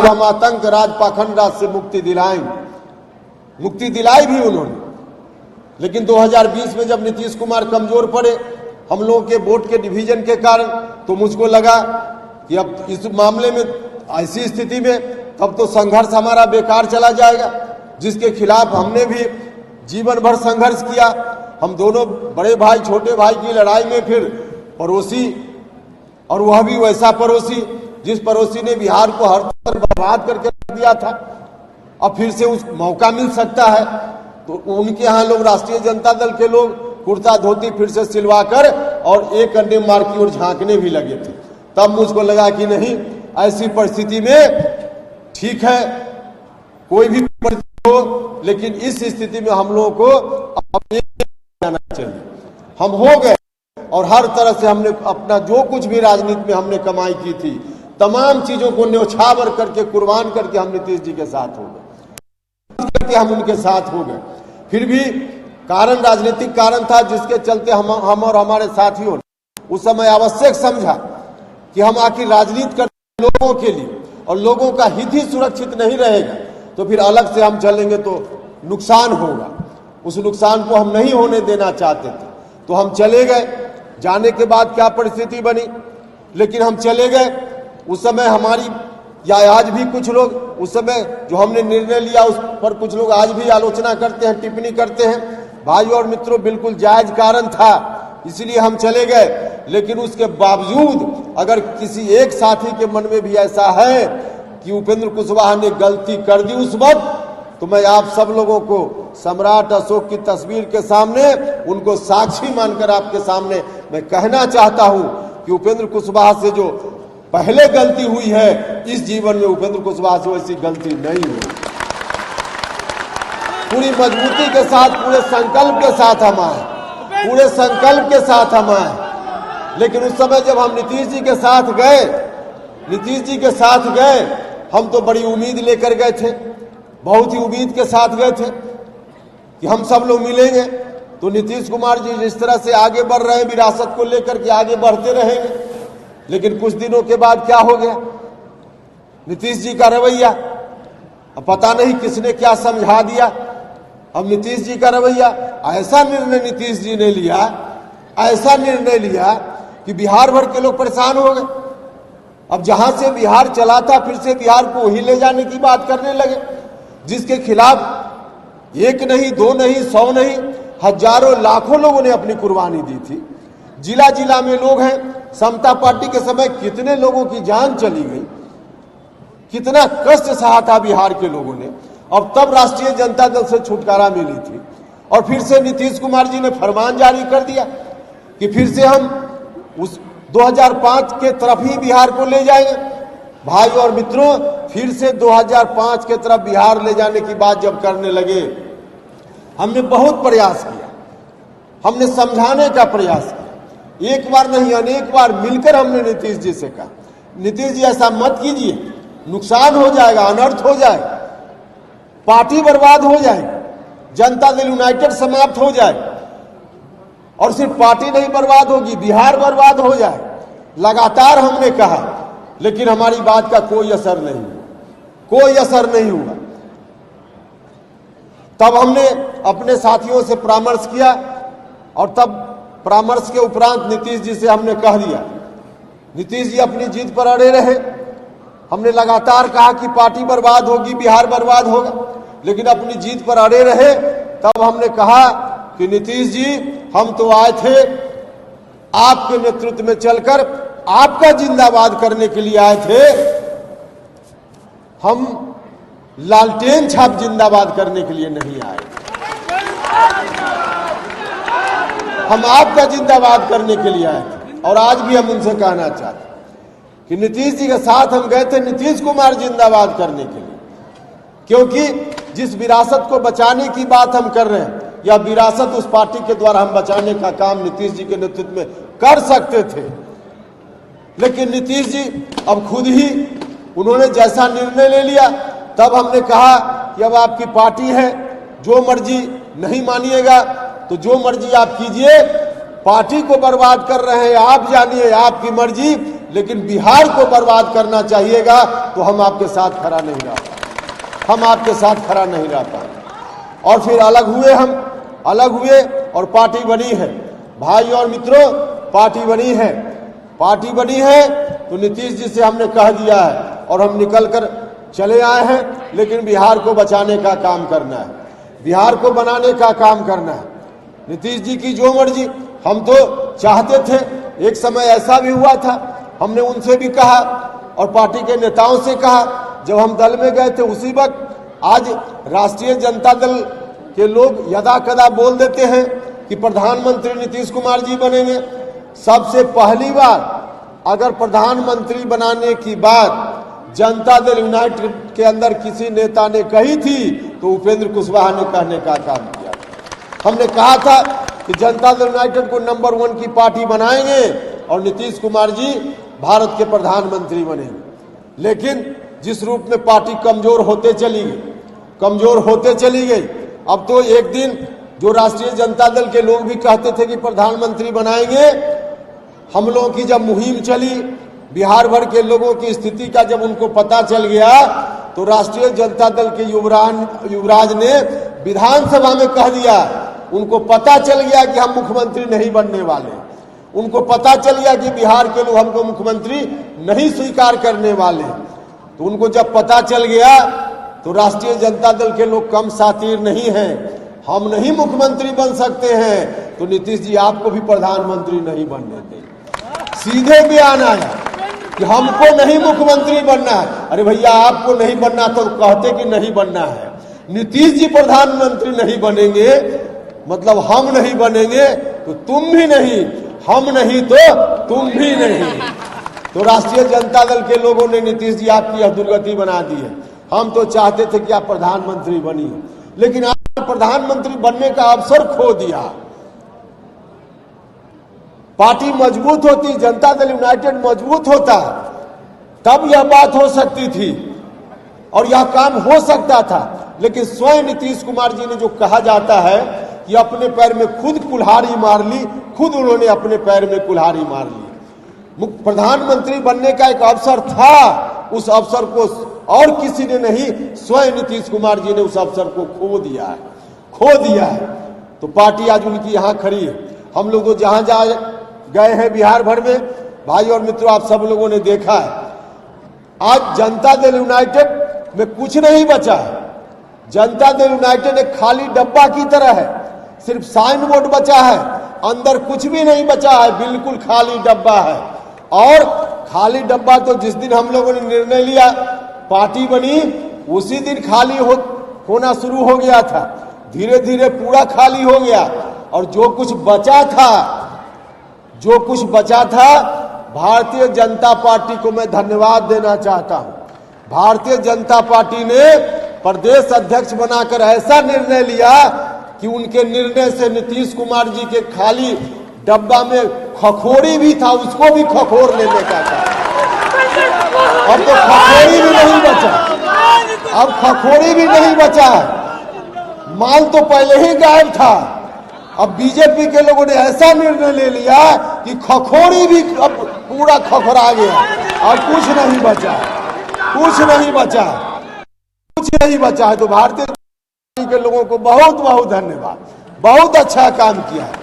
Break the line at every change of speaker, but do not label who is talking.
कि हम आतंक राज पाखंड राज से मुक्ति दिलाएंगे। मुक्ति दिलाई भी उन्होंने, लेकिन 2020 में जब नीतीश कुमार कमजोर पड़े हम लोगों के वोट के डिवीजन के कारण, तो मुझको लगा कि अब इस मामले में ऐसी स्थिति में तब तो संघर्ष हमारा बेकार चला जाएगा, जिसके खिलाफ हमने भी जीवन भर संघर्ष किया। हम दोनों बड़े भाई छोटे भाई की लड़ाई में फिर पड़ोसी, और वह भी वैसा पड़ोसी जिस पड़ोसी ने बिहार को हर तरफ बर्बाद करके रख दिया था, अब फिर से उस मौका मिल सकता है। तो उनके यहाँ लोग, राष्ट्रीय जनता दल के लोग कुर्ता धोती फिर से सिलवाकर और एक अन्य मार्ग की ओर झांकने भी लगे थे। तब मुझको लगा कि नहीं, ऐसी परिस्थिति में ठीक है कोई भी परिस्थिति हो, लेकिन इस स्थिति में हम लोगों को अब एक जाना चाहिए। हम हो गए और हर तरह से हमने अपना जो कुछ भी राजनीति में हमने कमाई की थी, तमाम चीजों को न्यौछावर करके कुर्बान करके हम नीतीश जी के साथ हो गए, करके हम उनके साथ हो गए। फिर भी कारण राजनीतिक कारण था, जिसके चलते हम और हमारे साथियों ने उस समय आवश्यक समझा कि हम आखिर राजनीति करते लोगों के लिए, और लोगों का हित ही सुरक्षित नहीं रहेगा तो फिर अलग से हम चलेंगे तो नुकसान होगा। उस नुकसान को हम नहीं होने देना चाहते थे, तो हम चले गए। जाने के बाद क्या परिस्थिति बनी, लेकिन हम चले गए। उस समय हमारी, या आज भी कुछ लोग, उस समय जो हमने निर्णय लिया उस पर कुछ लोग आज भी आलोचना करते हैं, टिप्पणी करते हैं। भाइयों और मित्रों, बिल्कुल जायज कारण था, इसलिए हम चले गए। लेकिन उसके बावजूद अगर किसी एक साथी के मन में भी ऐसा है कि उपेंद्र कुशवाहा ने गलती कर दी उस वक्त, तो मैं आप सब लोगों को सम्राट अशोक की तस्वीर के सामने उनको साक्षी मानकर आपके सामने मैं कहना चाहता हूं कि उपेंद्र कुशवाहा से जो पहले गलती हुई है, इस जीवन में उपेंद्र कुशवाहा से वैसी गलती नहीं हुई। पूरी मजबूती के साथ, पूरे संकल्प के साथ हम आए, पूरे संकल्प के साथ हम आए। लेकिन उस समय जब हम नीतीश जी के साथ गए, हम तो बड़ी उम्मीद लेकर गए थे, बहुत ही उम्मीद के साथ गए थे कि हम सब लोग मिलेंगे तो नीतीश कुमार जी जिस तरह से आगे बढ़ रहे हैं विरासत को लेकर के आगे बढ़ते रहेंगे। लेकिन कुछ दिनों के बाद क्या हो गया, नीतीश जी का रवैया, अब पता नहीं किसने क्या समझा दिया। अब नीतीश जी का रवैया, ऐसा निर्णय नीतीश जी ने लिया, ऐसा निर्णय लिया कि बिहार भर के लोग परेशान हो गए। अब जहां से बिहार चला था फिर से बिहार को वहीं ले जाने की बात करने लगे, जिसके खिलाफ एक नहीं, दो नहीं, 100 नहीं, हजारों लाखों लोगों ने अपनी कुर्बानी दी थी। जिला जिला में लोग हैं। समता पार्टी के समय कितने लोगों की जान चली गई, कितना कष्ट सहा था बिहार के लोगों ने। अब तब राष्ट्रीय जनता दल से छुटकारा मिली थी, और फिर से नीतीश कुमार जी ने फरमान जारी कर दिया कि फिर से हम उस 2005 के तरफ ही बिहार को ले जाएंगे। भाई और मित्रों, फिर से 2005 के तरफ बिहार ले जाने की बात जब करने लगे, हमने बहुत प्रयास किया, हमने समझाने का प्रयास किया। एक बार नहीं, अनेक बार मिलकर हमने नीतीश जी से कहा, नीतीश जी ऐसा मत कीजिए, नुकसान हो जाएगा, अनर्थ हो जाएगा, पार्टी बर्बाद हो जाएगी, जनता दल यूनाइटेड समाप्त हो जाए, और सिर्फ पार्टी नहीं बर्बाद होगी, बिहार बर्बाद हो जाए। लगातार हमने कहा, लेकिन हमारी बात का कोई असर नहीं हुआ, कोई असर नहीं हुआ। तब हमने अपने साथियों से परामर्श किया, और तब परामर्श के उपरांत नीतीश जी से हमने कह दिया, नीतीश जी अपनी जीत पर अड़े रहे। हमने लगातार कहा कि पार्टी बर्बाद होगी, बिहार बर्बाद होगा, लेकिन अपनी जीत पर अड़े रहे। तब हमने कहा कि नीतीश जी, हम तो आए थे आपके नेतृत्व में चलकर आपका जिंदाबाद करने के लिए आए थे, हम लालटेन छाप जिंदाबाद करने के लिए नहीं आए, हम आपका जिंदाबाद करने के लिए आए थे। और आज भी हम उनसे कहना चाहते कि नीतीश जी के साथ हम गए थे नीतीश कुमार जिंदाबाद करने के लिए, क्योंकि जिस विरासत को बचाने की बात हम कर रहे हैं, यह विरासत उस पार्टी के द्वारा हम बचाने का काम नीतीश जी के नेतृत्व में कर सकते थे। लेकिन नीतीश जी अब खुद ही उन्होंने जैसा निर्णय ले लिया, तब हमने कहा कि अब आपकी पार्टी है, जो मर्जी नहीं मानिएगा तो जो मर्जी आप कीजिए, पार्टी को बर्बाद कर रहे हैं आप, जानिए, आपकी मर्जी, लेकिन बिहार को बर्बाद करना चाहिएगा तो हम आपके साथ खड़ा नहीं रह पाए, हम आपके साथ खड़ा नहीं रह पाए। और फिर अलग हुए, हम अलग हुए और पार्टी बनी है। भाई और मित्रों, पार्टी बनी है, पार्टी बनी है तो नीतीश जी से हमने कह दिया है और हम निकल कर चले आए हैं, लेकिन बिहार को बचाने का काम करना है, बिहार को बनाने का काम करना है। नीतीश जी की जो मर्जी, हम तो चाहते थे, एक समय ऐसा भी हुआ था, हमने उनसे भी कहा और पार्टी के नेताओं से कहा, जब हम दल में गए थे उसी वक्त। आज राष्ट्रीय जनता दल के लोग यदा कदा बोल देते हैं कि प्रधानमंत्री नीतीश कुमार जी बनेंगे। सबसे पहली बार अगर प्रधानमंत्री बनाने की बात जनता दल यूनाइटेड के अंदर किसी नेता ने कही थी तो उपेंद्र कुशवाहा ने कहने का काम किया। हमने कहा था कि जनता दल यूनाइटेड को नंबर 1 की पार्टी बनाएंगे और नीतीश कुमार जी भारत के प्रधानमंत्री बनेंगे। लेकिन जिस रूप में पार्टी कमजोर होते चली गई, कमजोर होते चली गई, अब तो एक दिन जो राष्ट्रीय जनता दल के लोग भी कहते थे कि प्रधानमंत्री बनाएंगे, हम लोगों की जब मुहिम चली, बिहार भर के लोगों की स्थिति का जब उनको पता चल गया तो राष्ट्रीय जनता दल के युवराज ने विधानसभा में कह दिया, उनको पता चल गया कि हम मुख्यमंत्री नहीं बनने वाले, उनको पता चल गया कि बिहार के लोग हमको मुख्यमंत्री नहीं स्वीकार करने वाले। तो उनको जब पता चल गया तो राष्ट्रीय जनता दल के लोग कम सातिर नहीं हैं, हम नहीं मुख्यमंत्री बन सकते हैं तो नीतीश जी आपको भी प्रधानमंत्री नहीं बनने देंगे। सीधे बयान आया कि हमको नहीं मुख्यमंत्री बनना है। अरे भैया, आपको नहीं बनना तो कहते कि नहीं बनना है। नीतीश जी प्रधानमंत्री नहीं बनेंगे मतलब हम नहीं बनेंगे तो तुम भी नहीं, हम नहीं तो तुम भी नहीं। तो राष्ट्रीय जनता दल के लोगों ने नीतीश जी आपकी दुर्गति बना दी है। हम तो चाहते थे कि आप प्रधानमंत्री बनिए, लेकिन आपने प्रधानमंत्री बनने का अवसर खो दिया। पार्टी मजबूत होती, जनता दल यूनाइटेड मजबूत होता, तब यह बात हो सकती थी और यह काम हो सकता था। लेकिन स्वयं नीतीश कुमार जी ने जो कहा जाता है कि अपने पैर में खुद कुल्हाड़ी मार ली, खुद उन्होंने अपने पैर में कुल्हाड़ी मार ली। प्रधानमंत्री बनने का एक अवसर था, उस अवसर को और किसी ने नहीं, स्वयं नीतीश कुमार जी ने उस अवसर को खो दिया है, खो दिया है। तो पार्टी आज उनकी यहाँ खड़ी है। हम लोग तो जहां जहां गए हैं बिहार भर में, भाई और मित्रों, आप सब लोगों ने देखा है, आज जनता दल यूनाइटेड में कुछ नहीं बचा है। जनता दल यूनाइटेड एक खाली डब्बा की तरह है, सिर्फ साइन बोर्ड बचा है, अंदर कुछ भी नहीं बचा है, बिल्कुल खाली डब्बा है। और खाली डब्बा तो जिस दिन हम लोगों ने निर्णय लिया, पार्टी बनी, उसी दिन खाली होना शुरू हो गया था। धीरे धीरे पूरा खाली हो गया और जो कुछ बचा था, जो कुछ बचा था, भारतीय जनता पार्टी को मैं धन्यवाद देना चाहता हूं। भारतीय जनता पार्टी ने प्रदेश अध्यक्ष बनाकर ऐसा निर्णय लिया कि उनके निर्णय से नीतीश कुमार जी के खाली डब्बा में खखोरी भी था, उसको भी खखोर लेने का था। अब तो खखोरी भी नहीं बचा, अब खखोरी भी नहीं बचा, माल तो पहले ही गायब था। अब बीजेपी के लोगों ने ऐसा निर्णय ले लिया कि खखोरी भी अब पूरा खखोरा गया, और कुछ नहीं बचा, कुछ नहीं बचा, कुछ नहीं बचा है। तो भारतीय जनता पार्टी के लोगों को बहुत बहुत धन्यवाद, बहुत अच्छा काम किया है।